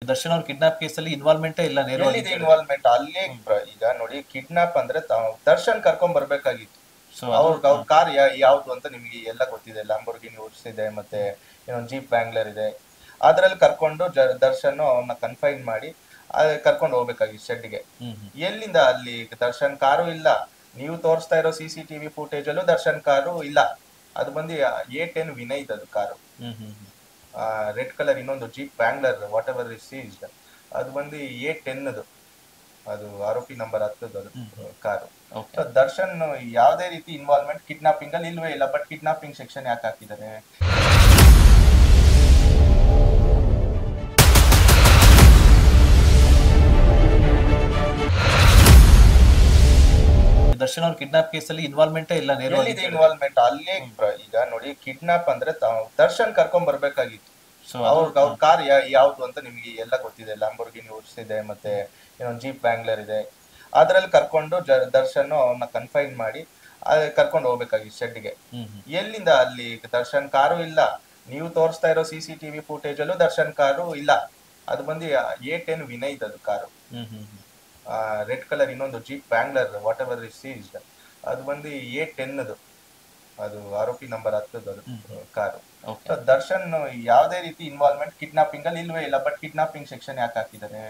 ದರ್ಶನ್ ಅವ್ರ ಕಿಡ್ನಾಪ್ ಕೇಸಲ್ಲಿ ಇನ್ವಾಲ್ವ್ಮೆಂಟೇ ಇಲ್ಲ ನೇರವಾಗಿ ಎಲ್ಲಿದೆ ಇನ್ವಾಲ್ವ್ಮೆಂಟ್ ಅಲ್ಲೇ ಈಗ ನೋಡಿ ಕಿಡ್ನಾಪ್ ಅಂದ್ರೆ ದರ್ಶನ್ ಕರ್ಕೊಂಡ್ ಬರ್ಬೇಕಾಗಿತ್ತು. ಸೊ ಅವ್ರ ಕಾರ್ ಯಾವ್ದು ಅಂತ ನಿಮ್ಗೆ ಎಲ್ಲ ಗೊತ್ತಿದೆ. ಲ್ಯಾಂಬೋರ್ಗಿನಿ ಉರ್ಸ್ ಇದೆ, ಮತ್ತೆ ಇನ್ನೊಂದು ಜೀಪ್ ವ್ಯಾಂಗ್ಲರ್ ಇದೆ. ಅದ್ರಲ್ಲಿ ಕರ್ಕೊಂಡು ದರ್ಶನ್ ಅವನ್ನ ಕನ್ಫೈನ್ ಮಾಡಿ ಕರ್ಕೊಂಡು ಹೋಗ್ಬೇಕಾಗಿತ್ತು ಶೆಡ್ಗೆ. ಎಲ್ಲಿಂದ ಅಲ್ಲಿ ದರ್ಶನ್ ಕಾರು ಇಲ್ಲ. ನೀವು ತೋರಿಸ್ತಾ ಇರೋ CCTV ಫುಟೇಜ್ ಅಲ್ಲೂ ದರ್ಶನ್ ಕಾರು ಇಲ್ಲ. ಅದು ಬಂದು A10 ವಿನಯ್ದ್ ಅದು ಕಾರು. ರೆಡ್ ಕಲರ್ ಇನ್ನೊಂದು jeep Wrangler whatever is seized, ಅದು ಬಂದು A10 ಅದು ಆರೋಪಿ ನಂಬರ್ 10 ಅದು ಕಾರು. ದರ್ಶನ್ ಯಾವುದೇ ರೀತಿ ಇನ್ವಾಲ್ವ್ಮೆಂಟ್ ಕಿಡ್ನಾಪಿಂಗ್ ಅಲ್ಲಿ ಇಲ್ವೇ ಇಲ್ಲ. ಬಟ್ ಕಿಡ್ನಾಪಿಂಗ್ ಸೆಕ್ಷನ್ ಯಾಕೆ ಹಾಕಿದ್ದಾರೆ? ದರ್ಶನ್ ಅವ್ರ ಕಿಡ್ನಾಪ್ ಕೇಸಲ್ಲಿ ಇನ್ವಾಲ್ವ್ಮೆಂಟೇ ಇಲ್ಲ ನೇರವಾಗಿ. ಎಲ್ಲಿದೆ ಇನ್ವಾಲ್ವ್ಮೆಂಟ್ ಅಲ್ಲೇ ಈಗ ನೋಡಿ ಕಿಡ್ನಾಪ್ ಅಂದ್ರೆ ದರ್ಶನ್ ಕರ್ಕೊಂಡ್ ಬರ್ಬೇಕಾಗಿತ್ತು. ಅವ್ರ ಕಾರ್ ಯಾವ್ದು ಅಂತ ನಿಮ್ಗೆ ಎಲ್ಲ ಗೊತ್ತಿದೆ. ಲ್ಯಾಂಬೋರ್ಗಿನಿ ಉರ್ಸ್ ಇದೆ, ಮತ್ತೆ ಇನ್ನೊಂದು ಜೀಪ್ ವ್ಯಾಂಗ್ಲರ್ ಇದೆ. ಅದ್ರಲ್ಲಿ ಕರ್ಕೊಂಡು ದರ್ಶನ್ ಅವನ್ನ ಕನ್ಫೈನ್ ಮಾಡಿ ಕರ್ಕೊಂಡು ಹೋಗ್ಬೇಕಾಗಿತ್ತು ಶೆಡ್ಗೆ. ಎಲ್ಲಿಂದ ಅಲ್ಲಿ ದರ್ಶನ್ ಕಾರು ಇಲ್ಲ. ನೀವು ತೋರಿಸ್ತಾ ಇರೋ CCTV ಫುಟೇಜ್ ಅಲ್ಲೂ ದರ್ಶನ್ ಕಾರು ಇಲ್ಲ. ಅದು ಬಂದು A10 ವಿನಯ್ದ್ ಅದು ಕಾರು. ರೆಡ್ ಕಲರ್ ಇನ್ನೊಂದು jeep Wrangler whatever is seized, ಅದು ಬಂದು A10 ಅದು ಆರೋಪಿ ನಂಬರ್ 10 ಅದು ಕಾರು. ದರ್ಶನ್ ಯಾವುದೇ ರೀತಿ ಇನ್ವಾಲ್ವ್ಮೆಂಟ್ ಕಿಡ್ನಾಪಿಂಗ್ ಅಲ್ಲಿ ಇಲ್ವೇ ಇಲ್ಲ. ಬಟ್ ಕಿಡ್ನಾಪಿಂಗ್ ಸೆಕ್ಷನ್ ಯಾಕೆ ಹಾಕಿದ್ದಾರೆ?